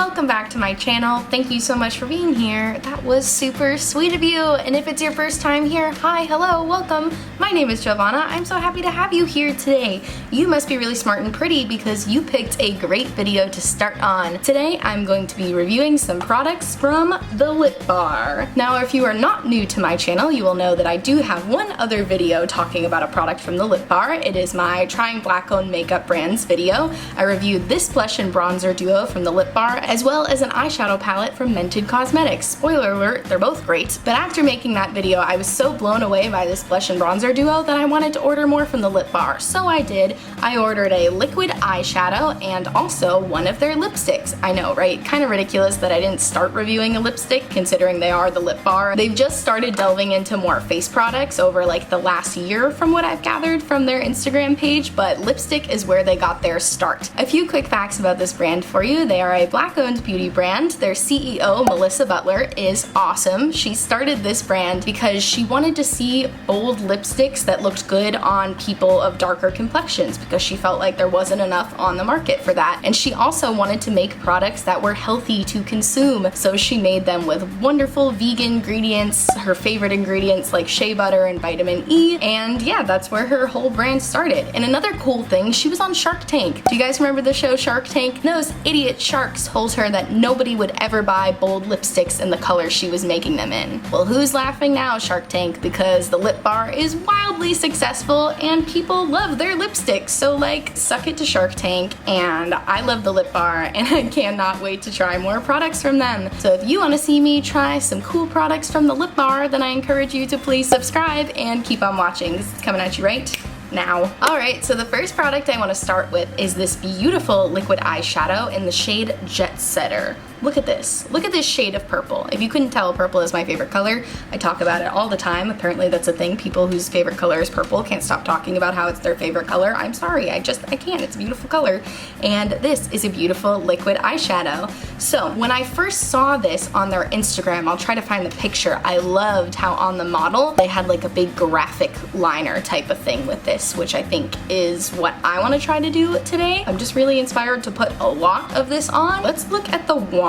welcome back to my channel. Thank you so much for being here. That was super sweet of you. And if it's your first time here, hi, hello, welcome. My name is Giovanna. I'm so happy to have you here today. You must be really smart and pretty because you picked a great video to start on. Today, I'm going to be reviewing some products from the Lip Bar. Now, if you are not new to my channel, you will know that I do have one other video talking about a product from the Lip Bar. It is my Trying Black-Owned Makeup Brands video. I reviewed this blush and bronzer duo from the Lip Bar, as well as an eyeshadow palette from Mented Cosmetics. Spoiler alert, they're both great. But after making that video, I was so blown away by this blush and bronzer duo that I wanted to order more from the Lip Bar. So I did. I ordered a liquid eyeshadow and also one of their lipsticks. I know, right? Kind of ridiculous that I didn't start reviewing a lipstick considering they are the Lip Bar. They've just started delving into more face products over like the last year from what I've gathered from their Instagram page, but lipstick is where they got their start. A few quick facts about this brand for you. They are a Black-owned beauty brand. Their CEO, Melissa Butler, is awesome. She started this brand because she wanted to see bold lipsticks that looked good on people of darker complexions because she felt like there wasn't enough on the market for that. And she also wanted to make products that were healthy to consume, so she made them with wonderful vegan ingredients, her favorite ingredients like shea butter and vitamin E, and yeah, that's where her whole brand started. And another cool thing, she was on Shark Tank. Do you guys remember the show Shark Tank? Those idiot sharks told her that nobody would ever buy bold lipsticks in the color she was making them in. Well, who's laughing now, Shark Tank? Because the Lip Bar is wildly successful and people love their lipsticks. So like, suck it to Shark Tank. And I love the Lip Bar and I cannot wait to try more products from them. So if you want to see me try some cool products from the Lip Bar, then I encourage you to please subscribe and keep on watching. This is coming at you right now. Alright, so the first product I want to start with is this beautiful liquid eyeshadow in the shade Jetsetter. Look at this. Look at this shade of purple. If you couldn't tell, purple is my favorite color. I talk about it all the time. Apparently that's a thing. People whose favorite color is purple can't stop talking about how it's their favorite color. I'm sorry, I can't. It's a beautiful color. And this is a beautiful liquid eyeshadow. So when I first saw this on their Instagram, I'll try to find the picture. I loved how on the model they had like a big graphic liner type of thing with this, which I think is what I want to try to do today. I'm just really inspired to put a lot of this on. Let's look at the wand.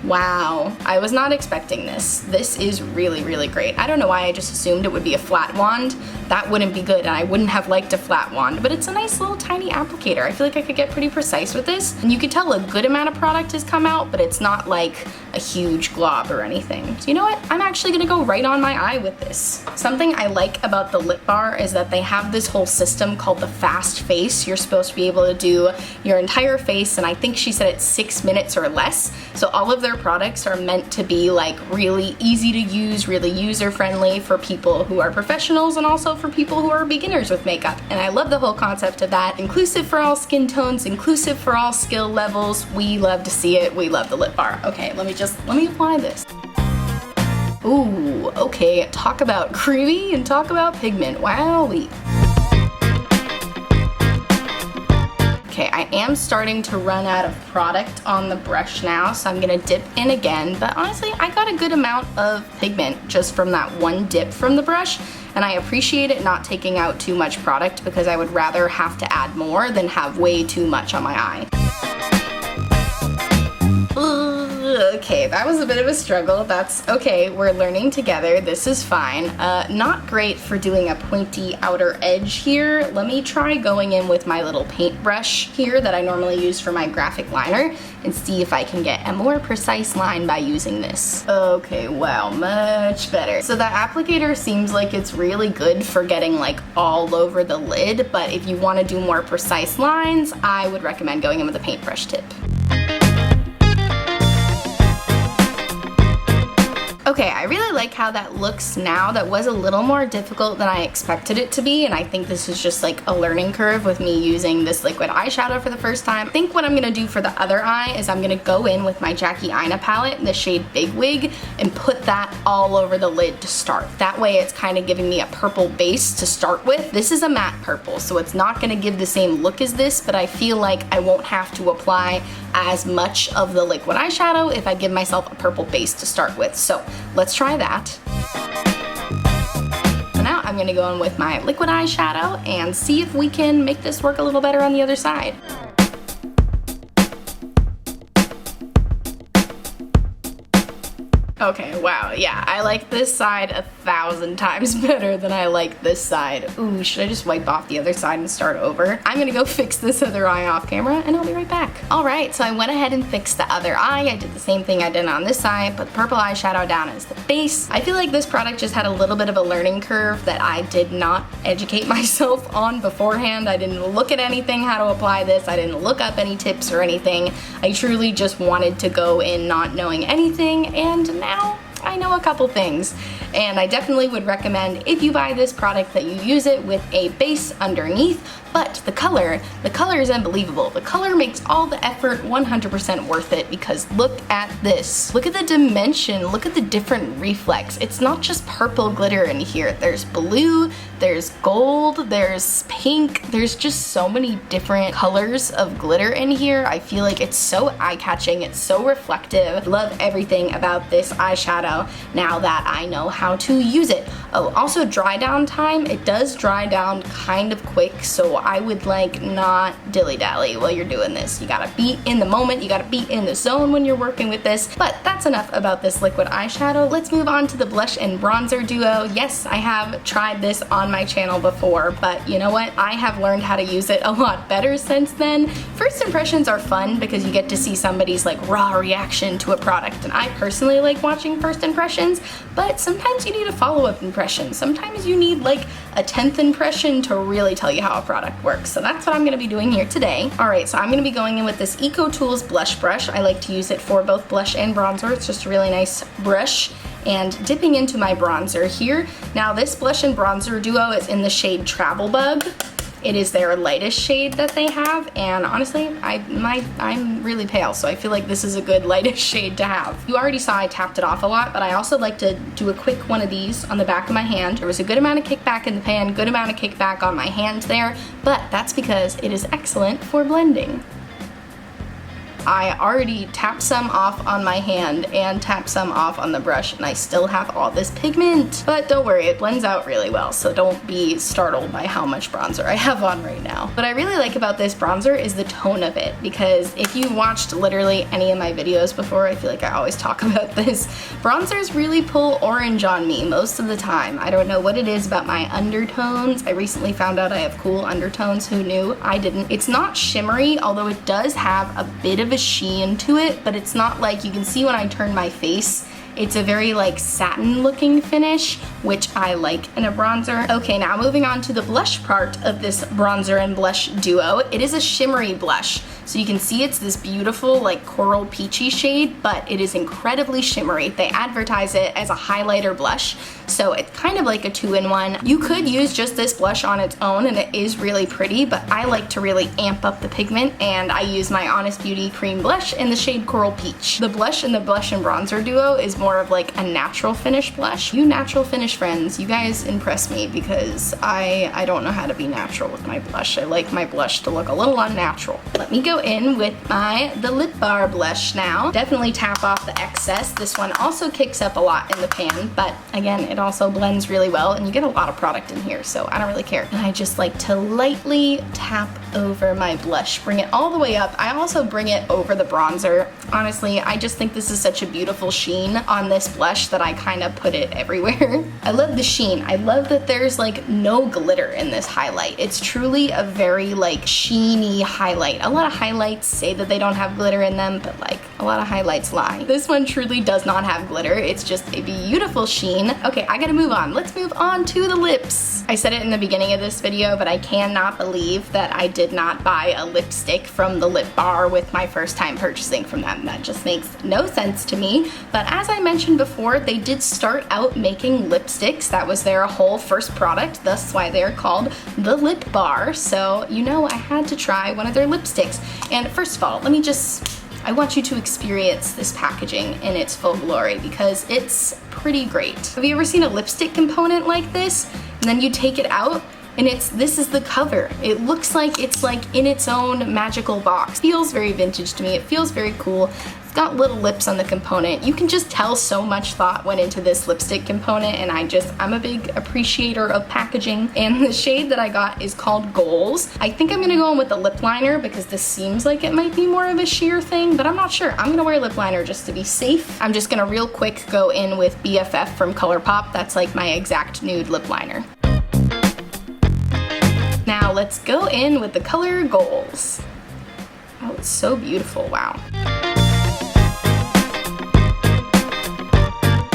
Wow, I was not expecting this. This is really, really great. I don't know why I just assumed it would be a flat wand. That wouldn't be good and I wouldn't have liked a flat wand, but it's a nice little tiny applicator. I feel like I could get pretty precise with this. And you can tell a good amount of product has come out, but it's not like a huge glob or anything. So you know what? I'm actually gonna go right on my eye with this. Something I like about the Lip Bar is that they have this whole system called the fast face. You're supposed to be able to do your entire face, and I think she said it's 6 minutes or less. So all of their products are meant to be like really easy to use, really user-friendly for people who are professionals and also for people who are beginners with makeup. And I love the whole concept of that. Inclusive for all skin tones, inclusive for all skill levels. We love to see it. We love the Lip Bar. Okay, let me apply this. Ooh, okay, talk about creamy and talk about pigment. Wowee. Okay, I am starting to run out of product on the brush now, so I'm gonna dip in again, but honestly, I got a good amount of pigment just from that one dip from the brush, and I appreciate it not taking out too much product because I would rather have to add more than have way too much on my eye. Okay, that was a bit of a struggle. That's okay, we're learning together. This is fine. Not great for doing a pointy outer edge here. Let me try going in with my little paintbrush here that I normally use for my graphic liner and see if I can get a more precise line by using this. Okay, wow, much better. So the applicator seems like it's really good for getting like all over the lid, but if you want to do more precise lines, I would recommend going in with a paintbrush tip. Okay, I really like how that looks now. That was a little more difficult than I expected it to be, and I think this is just like a learning curve with me using this liquid eyeshadow for the first time. I think what I'm gonna do for the other eye is I'm gonna go in with my Jackie Aina palette in the shade Big Wig and put that all over the lid to start. That way it's kind of giving me a purple base to start with. This is a matte purple, so it's not gonna give the same look as this, but I feel like I won't have to apply as much of the liquid eyeshadow if I give myself a purple base to start with. So let's try that. So now I'm gonna go in with my liquid eyeshadow and see if we can make this work a little better on the other side. Okay, wow, yeah, I like this side 1,000 times better than I like this side. Ooh, should I just wipe off the other side and start over? I'm gonna go fix this other eye off camera and I'll be right back. All right, so I went ahead and fixed the other eye. I did the same thing I did on this side, put the purple eyeshadow down as the base. I feel like this product just had a little bit of a learning curve that I did not educate myself on beforehand. I didn't look at anything how to apply this. I didn't look up any tips or anything. I truly just wanted to go in not knowing anything, and now I know a couple things. And I definitely would recommend, if you buy this product, that you use it with a base underneath. But the color is unbelievable. The color makes all the effort 100% worth it, because look at this. Look at the dimension, look at the different reflex. It's not just purple glitter in here. There's blue, there's gold, there's pink. There's just so many different colors of glitter in here. I feel like it's so eye-catching, it's so reflective. I love everything about this eyeshadow now that I know how to use it. Oh, also dry down time. It does dry down kind of quick, so I would like not dilly-dally while you're doing this. You gotta be in the moment, you gotta be in the zone when you're working with this. But that's enough about this liquid eyeshadow. Let's move on to the blush and bronzer duo. Yes, I have tried this on my channel before, but you know what? I have learned how to use it a lot better since then. First impressions are fun because you get to see somebody's like raw reaction to a product, and I personally like watching first impressions, but sometimes you need a follow-up impression. Sometimes you need like a 10th impression to really tell you how a product works. So that's what I'm gonna be doing here today. All right, so I'm gonna be going in with this Ecotools blush brush. I like to use it for both blush and bronzer. It's just a really nice brush. And dipping into my bronzer here. Now this blush and bronzer duo is in the shade Travel Bug. It is their lightest shade that they have, and honestly, I'm really pale, so I feel like this is a good lightest shade to have. You already saw I tapped it off a lot, but I also like to do a quick one of these on the back of my hand. There was a good amount of kickback in the pan, good amount of kickback on my hand there, but that's because it is excellent for blending. I already tapped some off on my hand and tapped some off on the brush, and I still have all this pigment. But don't worry, it blends out really well, so don't be startled by how much bronzer I have on right now. What I really like about this bronzer is the tone of it, because if you watched literally any of my videos before, I feel like I always talk about this, bronzers really pull orange on me most of the time. I don't know what it is about my undertones. I recently found out I have cool undertones. Who knew? I didn't. It's not shimmery, although it does have a bit of a sheen to it, but it's not like, you can see when I turn my face, it's a very like satin looking finish, which I like in a bronzer. Okay, now moving on to the blush part of this bronzer and blush duo. It is a shimmery blush. So you can see it's this beautiful like coral peachy shade, but it is incredibly shimmery. They advertise it as a highlighter blush, so it's kind of like a 2-in-1. You could use just this blush on its own and it is really pretty, but I like to really amp up the pigment, and I use my Honest Beauty cream blush in the shade Coral Peach. The blush in the blush and bronzer duo is more of like a natural finish blush. You natural finish friends, you guys impress me, because I don't know how to be natural with my blush. I like my blush to look a little unnatural. Let me go in with the Lip Bar blush now. Definitely tap off the excess. This one also kicks up a lot in the pan, but again, it also blends really well, and you get a lot of product in here, so I don't really care. And I just like to lightly tap over my blush, bring it all the way up. I also bring it over the bronzer. Honestly, I just think this is such a beautiful sheen on this blush that I kind of put it everywhere. I love the sheen. I love that there's like no glitter in this highlight. It's truly a very like sheeny highlight. A lot of highlights say that they don't have glitter in them, but like a lot of highlights lie. This one truly does not have glitter. It's just a beautiful sheen. Okay, I gotta move on. Let's move on to the lips. I said it in the beginning of this video, but I cannot believe that I did not buy a lipstick from the Lip Bar with my first time purchasing from them. That just makes no sense to me. But as I mentioned before, they did start out making lipsticks. That was their whole first product, thus why they're called the Lip Bar. So, you know, I had to try one of their lipsticks. And first of all, I want you to experience this packaging in its full glory, because it's pretty great. Have you ever seen a lipstick component like this, and then you take it out and this is the cover. It looks like it's like in its own magical box. Feels very vintage to me. It feels very cool. It's got little lips on the component. You can just tell so much thought went into this lipstick component, and I'm a big appreciator of packaging. And the shade that I got is called Goals. I think I'm gonna go in with the lip liner because this seems like it might be more of a sheer thing, but I'm not sure. I'm gonna wear lip liner just to be safe. I'm just gonna real quick go in with BFF from ColourPop. That's like my exact nude lip liner. Now let's go in with the color Goals. Oh, it's so beautiful, wow.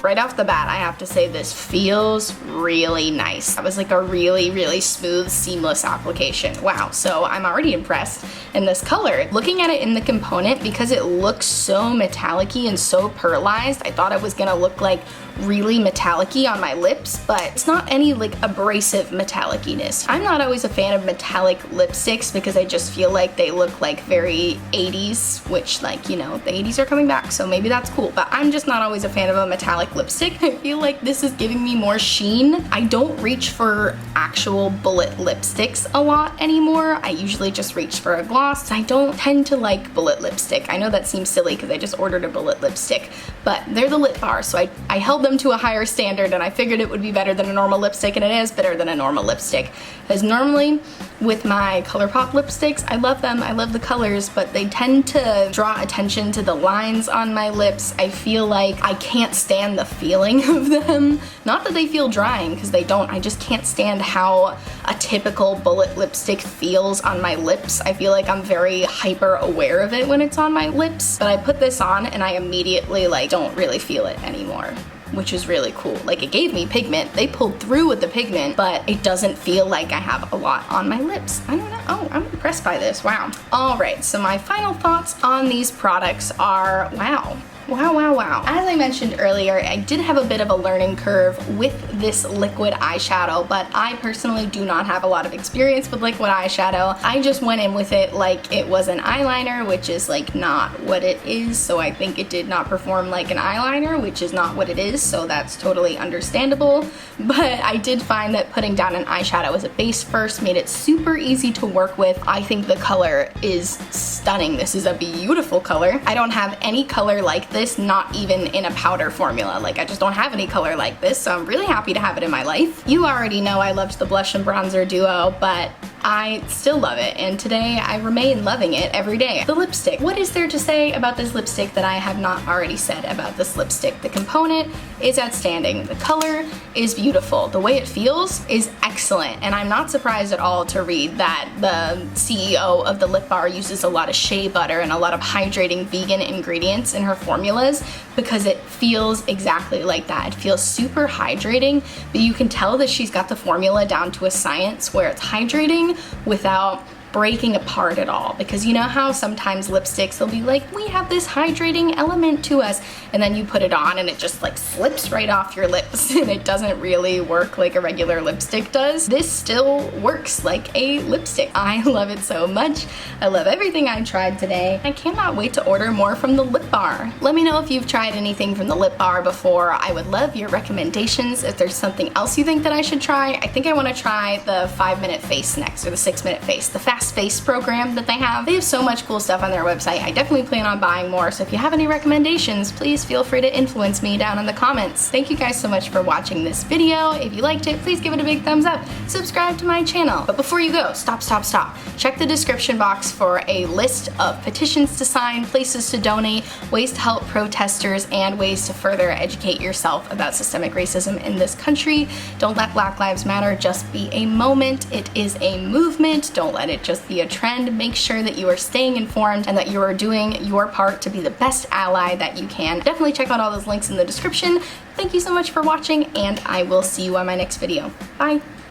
Right off the bat, I have to say this feels really nice. That was like a really, really smooth, seamless application. Wow, so I'm already impressed. And this color, looking at it in the component, because it looks so metallic-y and so pearlized, I thought it was gonna look like really metallic-y on my lips, but it's not any like abrasive metallic-iness. I'm not always a fan of metallic lipsticks because I just feel like they look like very 80s, which, like, you know, the 80s are coming back, so maybe that's cool, but I'm just not always a fan of a metallic lipstick. I feel like this is giving me more sheen. I don't reach for actual bullet lipsticks a lot anymore. I usually just reach for a gloss. I don't tend to like bullet lipstick. I know that seems silly because I just ordered a bullet lipstick, but they're the Lip Bar, so I held them to a higher standard, and I figured it would be better than a normal lipstick, and it is better than a normal lipstick. Because normally with my ColourPop lipsticks, I love them, I love the colors, but they tend to draw attention to the lines on my lips. I feel like I can't stand the feeling of them. Not that they feel drying, because they don't. I just can't stand how a typical bullet lipstick feels on my lips. I feel like I'm very hyper aware of it when it's on my lips, but I put this on and I immediately like don't really feel it anymore, which is really cool. Like, it gave me pigment. They pulled through with the pigment, but it doesn't feel like I have a lot on my lips. I don't know. Oh, I'm impressed by this. Wow. All right, so my final thoughts on these products are, wow. Wow, wow, wow. As I mentioned earlier, I did have a bit of a learning curve with this liquid eyeshadow, but I personally do not have a lot of experience with liquid eyeshadow. I just went in with it like it was an eyeliner, which is like not what it is, so I think it did not perform like an eyeliner, which is not what it is, so that's totally understandable. But I did find that putting down an eyeshadow as a base first made it super easy to work with. I think the color is stunning. This is a beautiful color. I don't have any color like this, not even in a powder formula. Like, I just don't have any color like this, so I'm really happy to have it in my life. You already know I loved the blush and bronzer duo, but I still love it, and today I remain loving it every day. The lipstick. What is there to say about this lipstick that I have not already said about this lipstick? The component is outstanding. The color is beautiful. The way it feels is excellent, and I'm not surprised at all to read that the CEO of the Lip Bar uses a lot of shea butter and a lot of hydrating vegan ingredients in her formulas because it feels exactly like that. It feels super hydrating, but you can tell that she's got the formula down to a science where it's hydrating without breaking apart at all, because you know how sometimes lipsticks they'll be like, we have this hydrating element to us, and then you put it on and it just like slips right off your lips and it doesn't really work like a regular lipstick does. This still works like a lipstick. I love it so much. I love everything I tried today. I cannot wait to order more from the Lip Bar. Let me know if you've tried anything from the Lip Bar before. I would love your recommendations. If there's something else you think that I should try, I think I want to try the 5-minute face next, or the 6-minute face, the fast face program that they have. They have so much cool stuff on their website. I definitely plan on buying more, so if you have any recommendations, please feel free to influence me down in the comments. Thank you guys so much for watching this video. If you liked it, please give it a big thumbs up. Subscribe to my channel. But before you go, stop. Check the description box for a list of petitions to sign, places to donate, ways to help protesters, and ways to further educate yourself about systemic racism in this country. Don't let Black Lives Matter just be a moment. It is a movement. Don't let it just be a trend. Make sure that you are staying informed and that you are doing your part to be the best ally that you can. Definitely check out all those links in the description. Thank you so much for watching, and I will see you on my next video. Bye!